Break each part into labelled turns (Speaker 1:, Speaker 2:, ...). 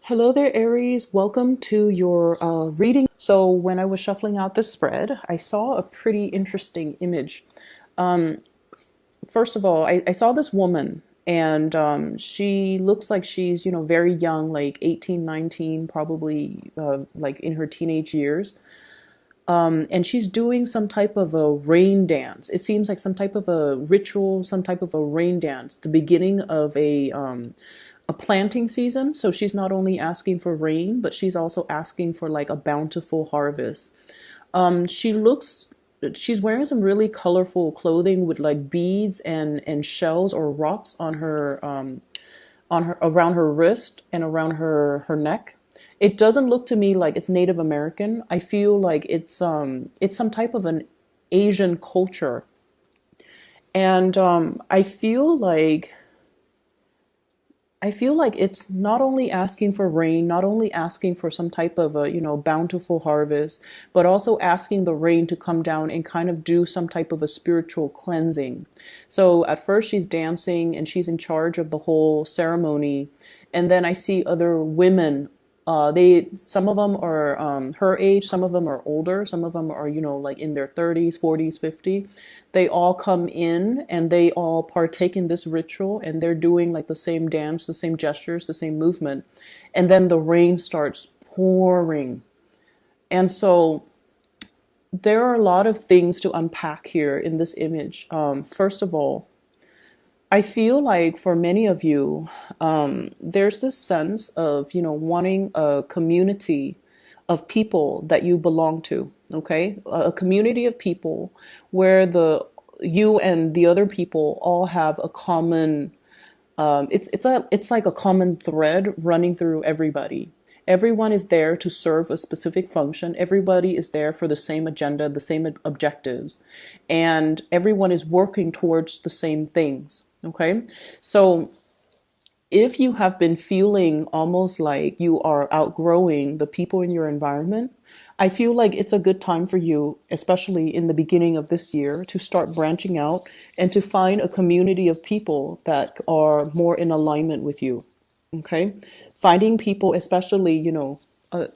Speaker 1: Hello there, Aries. Welcome to your reading. So, when I was shuffling out the spread, I saw a pretty interesting image. Um, First of all, I saw this woman, and she looks like she's, very young, like 18, 19, probably like in her teenage years. And she's doing some type of a rain dance. It seems like some type of a ritual, some type of a rain dance, the beginning of a planting season. So she's not only asking for rain, but she's also asking for like a bountiful harvest. She looks, she's wearing some really colorful clothing with like beads and shells or rocks on her around her wrist and around her neck. It doesn't look to me like it's Native American. I feel like it's some type of an Asian culture. And I feel like it's not only asking for rain, not only asking for some type of a, bountiful harvest, but also asking the rain to come down and kind of do some type of a spiritual cleansing. So at first she's dancing and she's in charge of the whole ceremony. And then I see other women. Some of them are her age, some of them are older, some of them are, like in their 30s, 40s, 50. They all come in and they all partake in this ritual and they're doing like the same dance, the same gestures, the same movement. And then the rain starts pouring. And so there are a lot of things to unpack here in this image. First of all, I feel like for many of you, there's this sense of, wanting a community of people that you belong to, okay? A community of people where you and the other people all have a common, it's like a common thread running through everybody. Everyone is there to serve a specific function. Everybody is there for the same agenda, the same objectives, and everyone is working towards the same things. Okay. So if you have been feeling almost like you are outgrowing the people in your environment, I feel like it's a good time for you, especially in the beginning of this year, to start branching out and to find a community of people that are more in alignment with you. Okay. Finding people, especially,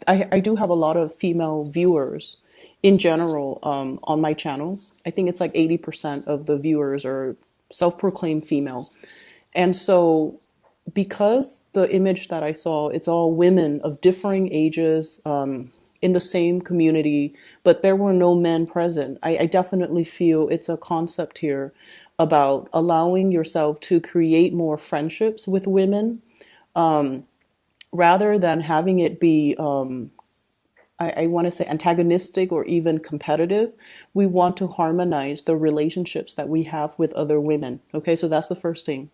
Speaker 1: I do have a lot of female viewers in general on my channel. I think it's like 80% of the viewers are self-proclaimed female. And so because the image that I saw, it's all women of differing ages in the same community, but there were no men present. I definitely feel it's a concept here about allowing yourself to create more friendships with women rather than having it be I want to say antagonistic or even competitive. We want to harmonize the relationships that we have with other women. Okay, so that's the first thing.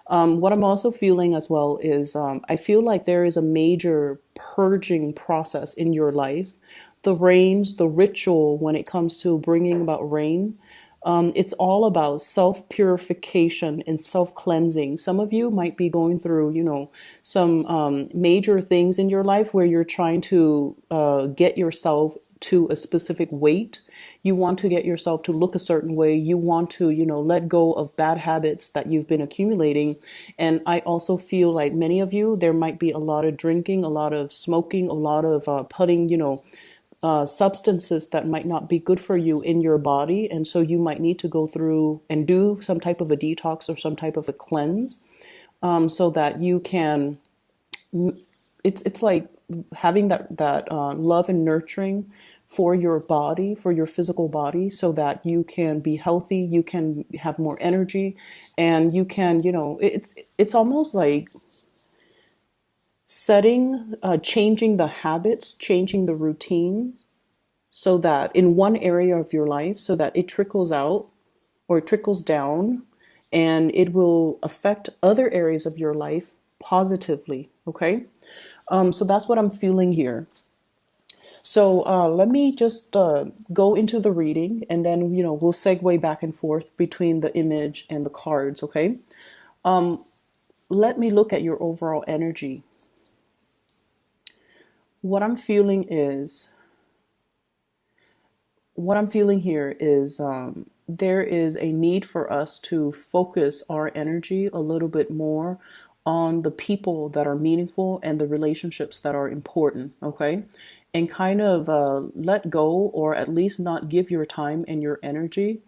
Speaker 1: What I'm also feeling as well is I feel like there is a major purging process in your life. The rains, the ritual when it comes to bringing about rain, it's all about self purification and self cleansing. Some of you might be going through, some major things in your life where you're trying to get yourself to a specific weight. You want to get yourself to look a certain way. You want to, let go of bad habits that you've been accumulating. And I also feel like many of you, there might be a lot of drinking, a lot of smoking, a lot of putting, substances that might not be good for you in your body. And so you might need to go through and do some type of a detox or some type of a cleanse so that you can, it's like having that love and nurturing for your body, for your physical body, so that you can be healthy, you can have more energy, and you can, it's almost like changing the habits, changing the routines, so that in one area of your life, so that it trickles out or it trickles down and it will affect other areas of your life positively. Okay. So that's what I'm feeling here. So let me just go into the reading and then, we'll segue back and forth between the image and the cards. Okay. Let me look at your overall energy. What I'm feeling is what I'm feeling here is there is a need for us to focus our energy a little bit more on the people that are meaningful and the relationships that are important, okay? And kind of let go, or at least not give your time and your energy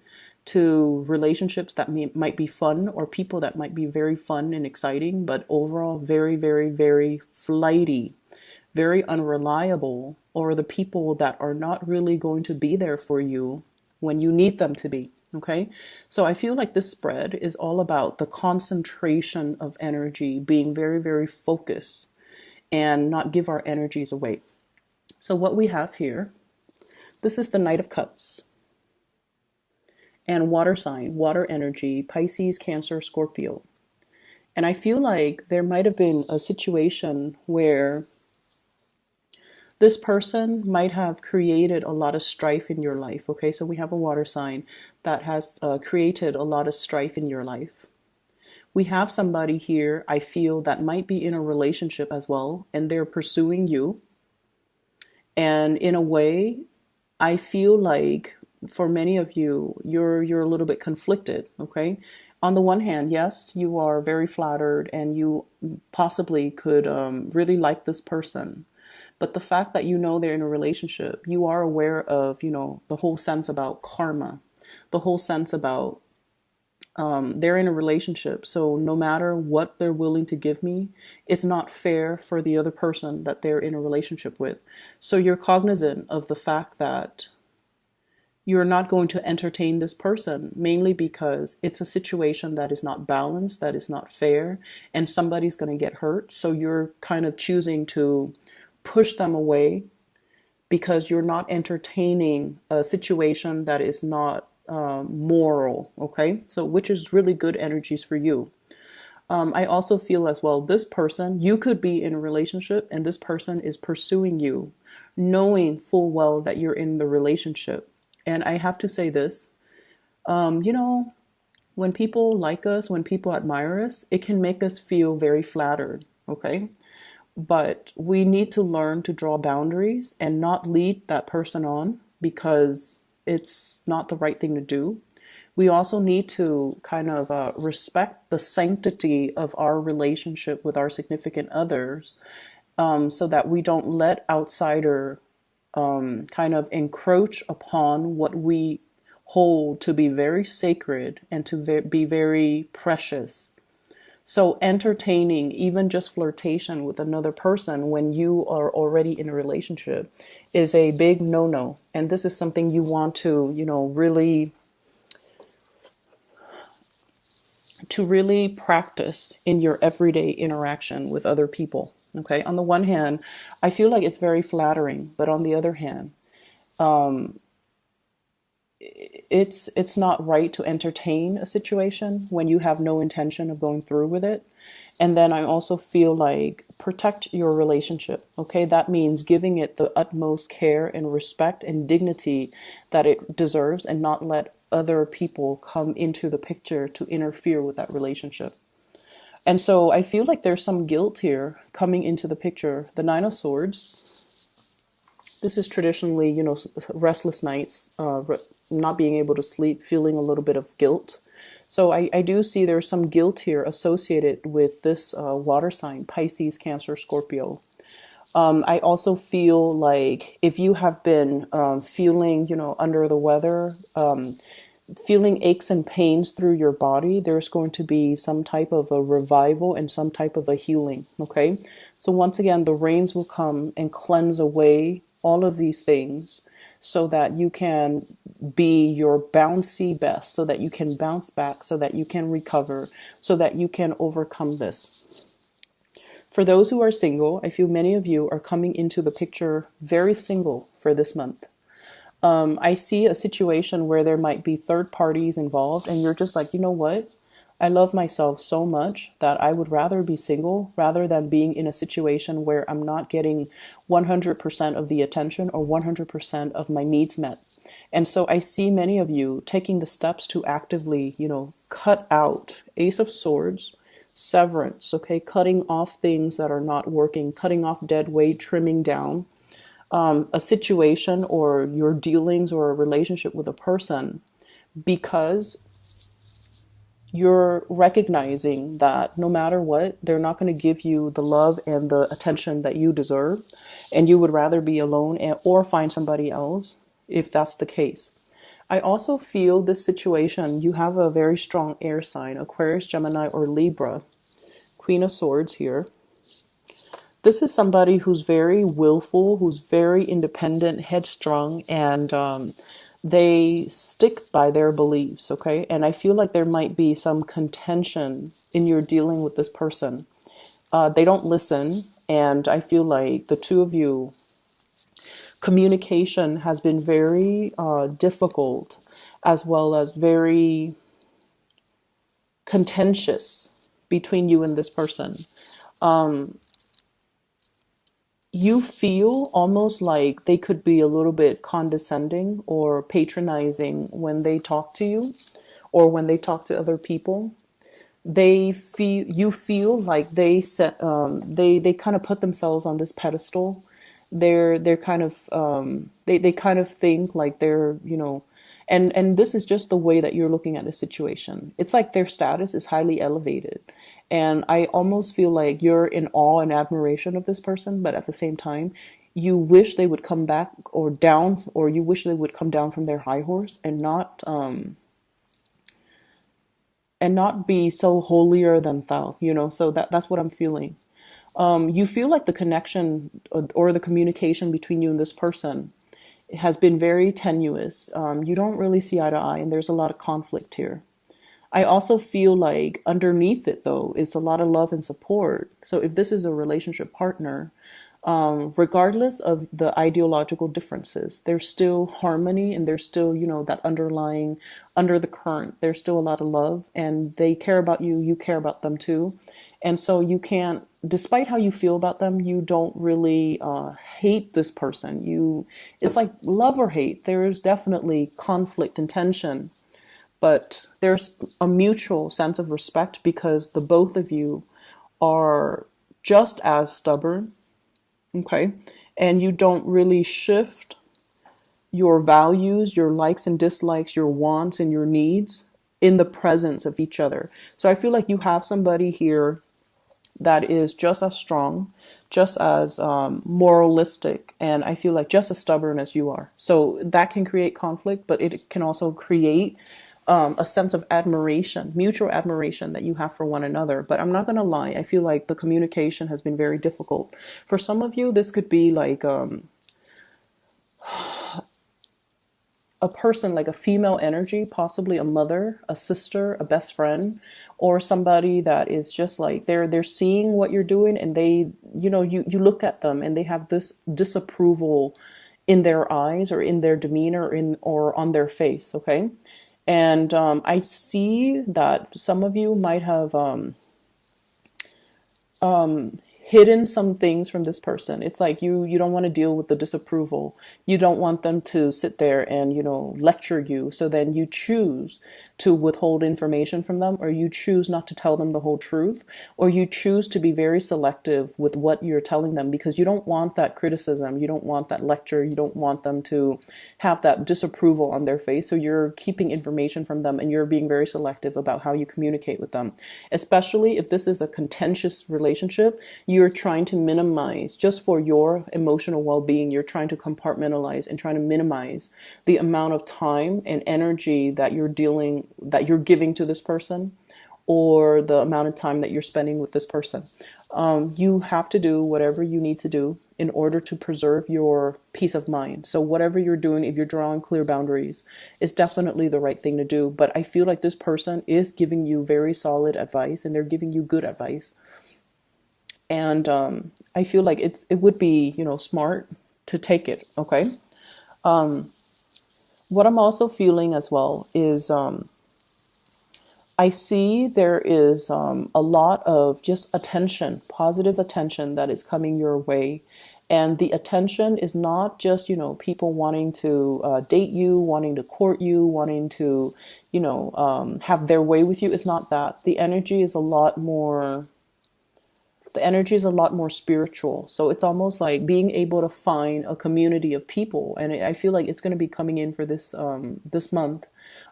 Speaker 1: to relationships that might be fun, or people that might be very fun and exciting, but overall very, very, very flighty, very unreliable, or the people that are not really going to be there for you when you need them to be. Okay, so I feel like this spread is all about the concentration of energy, being very, very focused and not give our energies away. So what we have here, this is the Knight of Cups and water sign, water energy, Pisces, Cancer, Scorpio. And I feel like there might have been a situation where this person might have created a lot of strife in your life. Okay, so we have a water sign that has created a lot of strife in your life. We have somebody here, I feel, that might be in a relationship as well, and they're pursuing you. And in a way, I feel like for many of you, you're a little bit conflicted. Okay, on the one hand, yes, you are very flattered and you possibly could really like this person. But the fact that you know they're in a relationship, you are aware of, the whole sense about karma, the whole sense about they're in a relationship. So no matter what they're willing to give me, it's not fair for the other person that they're in a relationship with. So you're cognizant of the fact that you're not going to entertain this person, mainly because it's a situation that is not balanced, that is not fair, and somebody's going to get hurt. So you're kind of choosing to push them away because you're not entertaining a situation that is not moral. Okay, so which is really good energies for you. I also feel as well, this person, you could be in a relationship and this person is pursuing you, knowing full well that you're in the relationship. And I have to say this, when people like us, when people admire us, it can make us feel very flattered. Okay, but we need to learn to draw boundaries and not lead that person on because it's not the right thing to do. We also need to kind of respect the sanctity of our relationship with our significant others, so that we don't let outsider kind of encroach upon what we hold to be very sacred and to be very precious. So entertaining even just flirtation with another person when you are already in a relationship is a big no-no. And this is something you want to, really practice in your everyday interaction with other people. Okay. On the one hand, I feel like it's very flattering, but on the other hand, it's not right to entertain a situation when you have no intention of going through with it. And then I also feel like protect your relationship. Okay, that means giving it the utmost care and respect and dignity that it deserves, and not let other people come into the picture to interfere with that relationship. And so I feel like there's some guilt here coming into the picture. The Nine of Swords. This is traditionally, restless nights, not being able to sleep, feeling a little bit of guilt. So I do see there's some guilt here associated with this water sign, Pisces, Cancer, Scorpio. I also feel like if you have been feeling, under the weather, feeling aches and pains through your body, there's going to be some type of a revival and some type of a healing. Okay. So once again, the rains will come and cleanse away all of these things so that you can be your bouncy best, so that you can bounce back, so that you can recover, so that you can overcome this. For those who are single, I feel many of you are coming into the picture very single for this month. I see a situation where there might be third parties involved and you're just like, you know what? I love myself so much that I would rather be single rather than being in a situation where I'm not getting 100% of the attention or 100% of my needs met. And so I see many of you taking the steps to actively, cut out Ace of Swords, severance, okay, cutting off things that are not working, cutting off dead weight, trimming down a situation or your dealings or a relationship with a person, because you're recognizing that no matter what, they're not going to give you the love and the attention that you deserve, and you would rather be alone or find somebody else if that's the case. I also feel this situation, you have a very strong air sign, Aquarius, Gemini, or Libra, Queen of Swords here. This is somebody who's very willful, who's very independent, headstrong, and they stick by their beliefs, okay? And I feel like there might be some contention in your dealing with this person. They don't listen, and I feel like the two of you, communication has been very difficult, as well as very contentious between you and this person. You feel almost like they could be a little bit condescending or patronizing when they talk to you or when they talk to other people. They feel, you feel like they kind of put themselves on this pedestal. They're kind of they kind of think like they're, and this is just the way that you're looking at the situation. It's like their status is highly elevated. And I almost feel like you're in awe and admiration of this person, but at the same time, you wish they would come back or down, or you wish they would come down from their high horse and not be so holier than thou, So that's what I'm feeling. You feel like the connection or the communication between you and this person has been very tenuous. You don't really see eye to eye, and there's a lot of conflict here. I also feel like underneath it, though, is a lot of love and support. So if this is a relationship partner, regardless of the ideological differences, there's still harmony, and there's still, that underlying, under the current, there's still a lot of love, and they care about you, you care about them too. And so you can't, despite how you feel about them, you don't really hate this person. It's like love or hate. There is definitely conflict and tension, but there's a mutual sense of respect because the both of you are just as stubborn, okay? And you don't really shift your values, your likes and dislikes, your wants and your needs in the presence of each other. So I feel like you have somebody here that is just as strong, just as moralistic, and I feel like just as stubborn as you are. So that can create conflict, but it can also create a sense of admiration, mutual admiration that you have for one another. But I'm not going to lie, I feel like the communication has been very difficult. For some of you, this could be like a person, like a female energy, possibly a mother, a sister, a best friend, or somebody that is just like they're seeing what you're doing, and they, you look at them and they have this disapproval in their eyes or in their demeanor or on their face, okay? And I see that some of you might have hidden some things from this person. It's like you don't want to deal with the disapproval. You don't want them to sit there and, lecture you. So then you choose to withhold information from them, or you choose not to tell them the whole truth, or you choose to be very selective with what you're telling them because you don't want that criticism. You don't want that lecture. You don't want them to have that disapproval on their face. So you're keeping information from them, and you're being very selective about how you communicate with them, especially if this is a contentious relationship. You're trying to minimize, just for your emotional well-being, you're trying to compartmentalize and trying to minimize the amount of time and energy that you're giving to this person, or the amount of time that you're spending with this person. You have to do whatever you need to do in order to preserve your peace of mind. So whatever you're doing, if you're drawing clear boundaries, is definitely the right thing to do. But I feel like this person is giving you very solid advice, and they're giving you good advice. And I feel like it would be, smart to take it, okay? What I'm also feeling as well is I see there is a lot of just attention, positive attention that is coming your way. And the attention is not just, people wanting to date you, wanting to court you, wanting to, have their way with you. It's not that. The energy is a lot more the energy is a lot more spiritual. So it's almost like being able to find a community of people. And I feel like it's going to be coming in for this month,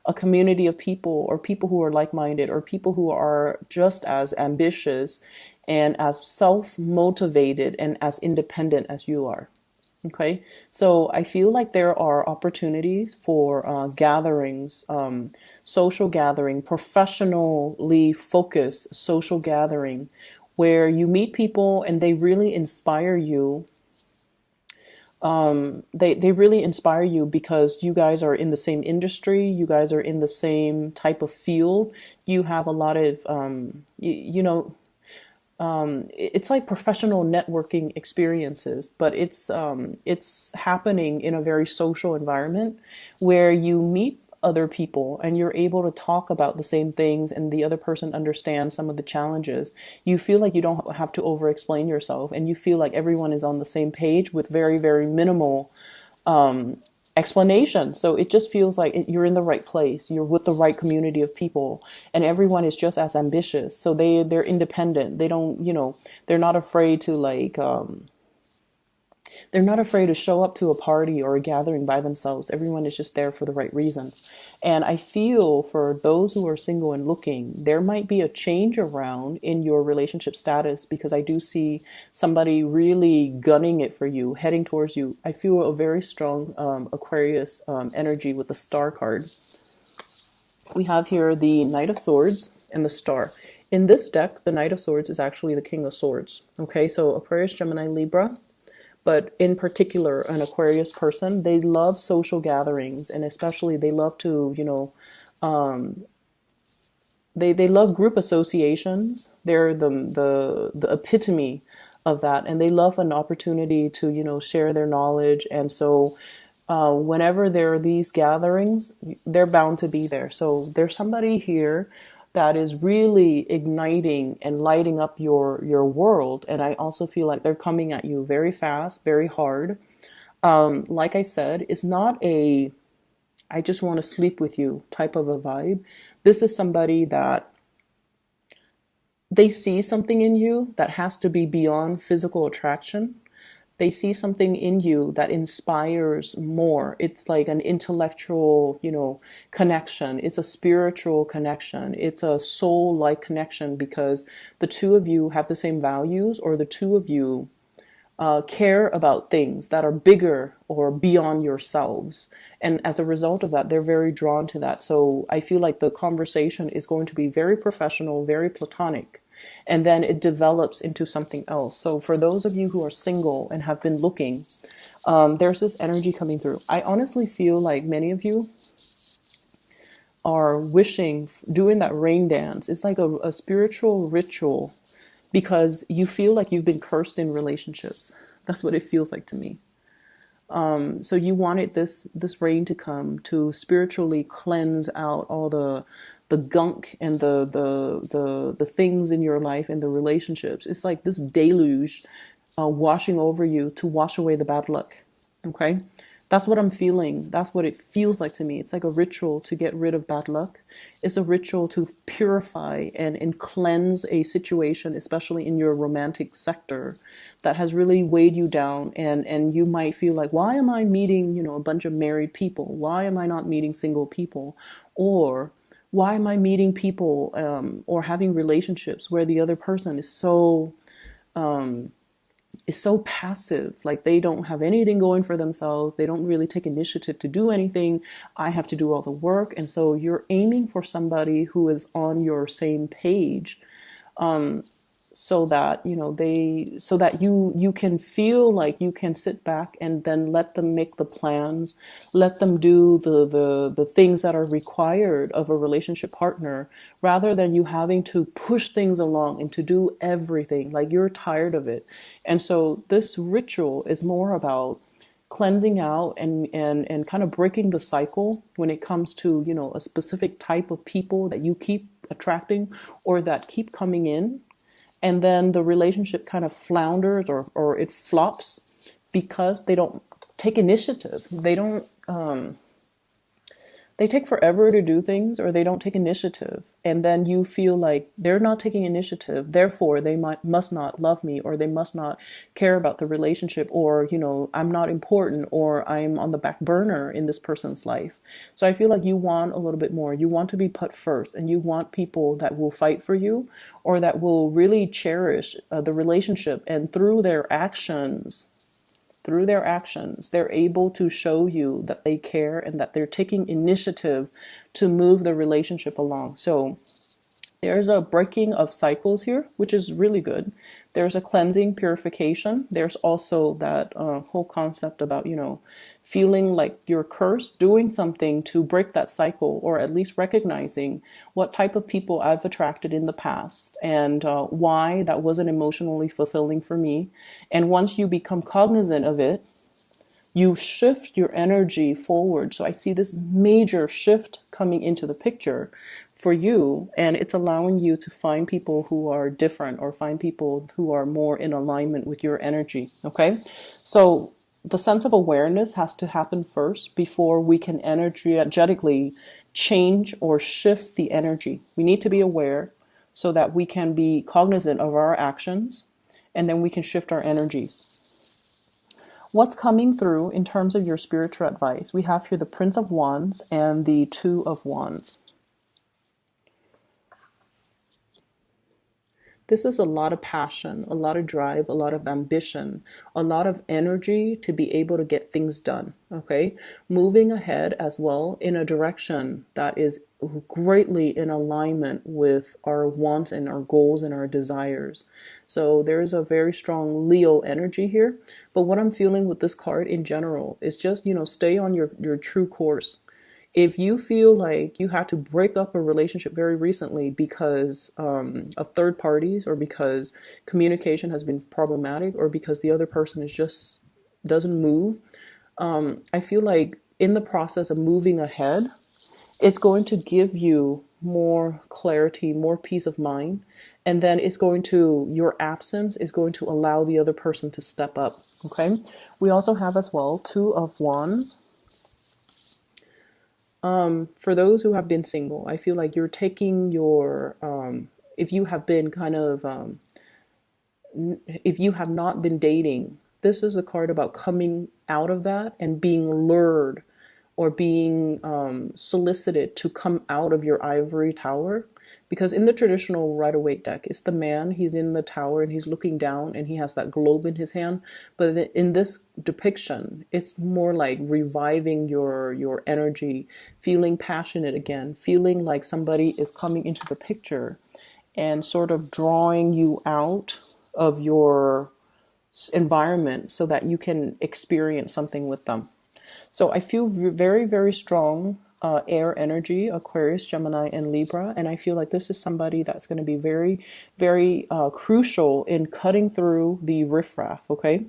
Speaker 1: a community of people, or people who are like-minded, or people who are just as ambitious and as self-motivated and as independent as you are. Okay, so I feel like there are opportunities for gatherings, social gathering, professionally focused social gathering, where you meet people and they really inspire you. They really inspire you because you guys are in the same industry, you guys are in the same type of field, you have a lot of, it's like professional networking experiences, but it's happening in a very social environment where you meet other people and you're able to talk about the same things and the other person understands some of the challenges. You feel like you don't have to over explain yourself, and you feel like everyone is on the same page with very, very minimal explanation. So it just feels like you're in the right place. You're with the right community of people, and everyone is just as ambitious. So they're independent. They don't, they're not afraid to they're not afraid to show up to a party or a gathering by themselves. Everyone is just there for the right reasons. And I feel for those who are single and looking, there might be a change around in your relationship status, because I do see somebody really gunning it for you, heading towards you. I feel a very strong Aquarius energy with the Star card. We have here the Knight of Swords and the Star. In this deck, the Knight of Swords is actually the King of Swords. Okay, so Aquarius, Gemini, Libra. But in particular, an Aquarius person, they love social gatherings, and especially they love to, they love group associations. They're the epitome of that, and they love an opportunity to, share their knowledge. And so whenever there are these gatherings, they're bound to be there. So there's somebody here that is really igniting and lighting up your world. And I also feel like they're coming at you very fast, very hard. Like I said, it's not a I just want to sleep with you type of a vibe. This is somebody that they see something in you that has to be beyond physical attraction. They see something in you that inspires more. It's like an intellectual, connection. It's a spiritual connection. It's a soul-like connection, because the two of you have the same values, or the two of you care about things that are bigger or beyond yourselves. And as a result of that, they're very drawn to that. So I feel like the conversation is going to be very professional, very platonic, and then it develops into something else. So for those of you who are single and have been looking, there's this energy coming through. I honestly feel like many of you are wishing, doing that rain dance. It's like a spiritual ritual, because you feel like you've been cursed in relationships. That's what it feels like to me. So you wanted this rain to come to spiritually cleanse out all the gunk and the things in your life and the relationships. It's like this deluge washing over you to wash away the bad luck. Okay? That's what I'm feeling. That's what it feels like to me. It's like a ritual to get rid of bad luck. It's a ritual to purify and cleanse a situation, especially in your romantic sector, that has really weighed you down. And you might feel like, why am I meeting, a bunch of married people? Why am I not meeting single people? Or why am I meeting people or having relationships where the other person is so passive, like they don't have anything going for themselves. They don't really take initiative to do anything. I have to do all the work. And so you're aiming for somebody who is on your same page, so that, so that you can feel like you can sit back and then let them make the plans, let them do the things that are required of a relationship partner, rather than you having to push things along and to do everything. Like, you're tired of it. And so this ritual is more about cleansing out and kind of breaking the cycle when it comes to, a specific type of people that you keep attracting or that keep coming in. And then the relationship kind of flounders or it flops because they don't take initiative. They don't they take forever to do things, or they don't take initiative, and then you feel like they're not taking initiative, therefore they must not love me, or they must not care about the relationship, or I'm not important, or I'm on the back burner in this person's life. So I feel like you want a little bit more. You want to be put first, and you want people that will fight for you, or that will really cherish the relationship, and through their actions, they're able to show you that they care and that they're taking initiative to move the relationship along. So there's a breaking of cycles here, which is really good. There's a cleansing, purification. There's also that whole concept about, feeling like you're cursed, doing something to break that cycle, or at least recognizing what type of people I've attracted in the past, and why that wasn't emotionally fulfilling for me. And once you become cognizant of it, you shift your energy forward. So I see this major shift coming into the picture for you, and it's allowing you to find people who are different, or find people who are more in alignment with your energy. Okay, so the sense of awareness has to happen first before we can energetically change or shift the energy. We need to be aware so that we can be cognizant of our actions, and then we can shift our energies. What's coming through in terms of your spiritual advice? We have here the Prince of Wands and the Two of Wands. This is a lot of passion, a lot of drive, a lot of ambition, a lot of energy to be able to get things done. Okay, moving ahead as well in a direction that is greatly in alignment with our wants and our goals and our desires. So there's a very strong Leo energy here. But what I'm feeling with this card in general is just, stay on your true course. If you feel like you had to break up a relationship very recently because of third parties, or because communication has been problematic, or because the other person is just doesn't move, I feel like in the process of moving ahead, it's going to give you more clarity, more peace of mind, and then your absence is going to allow the other person to step up. Okay, we also have as well Two of Wands. For those who have been single, I feel like you're taking if you have been if you have not been dating, this is a card about coming out of that and being lured, or being solicited to come out of your ivory tower. Because in the traditional Rider-Waite deck, it's the man, he's in the tower and he's looking down and he has that globe in his hand. But in this depiction, it's more like reviving your energy, feeling passionate again, feeling like somebody is coming into the picture and sort of drawing you out of your environment so that you can experience something with them. So I feel very, very strong air energy, Aquarius, Gemini, and Libra. And I feel like this is somebody that's going to be very, very crucial in cutting through the riffraff, okay?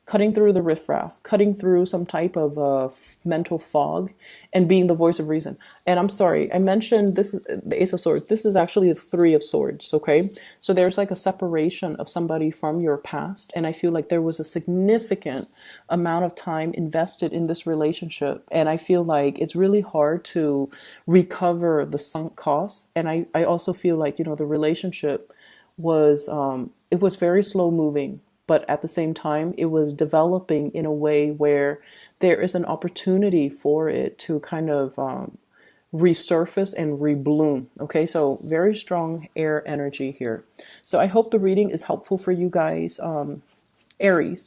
Speaker 1: Cutting through the riffraff, cutting through some type of mental fog, and being the voice of reason. And I'm sorry, I mentioned this, the Ace of Swords. This is actually the Three of Swords, okay? So there's like a separation of somebody from your past, and I feel like there was a significant amount of time invested in this relationship, and I feel like it's really hard to recover the sunk costs. And I also feel like, the relationship was, it was very slow moving, but at the same time, it was developing in a way where there is an opportunity for it to kind of resurface and rebloom. Okay, so very strong air energy here. So I hope the reading is helpful for you guys, Aries.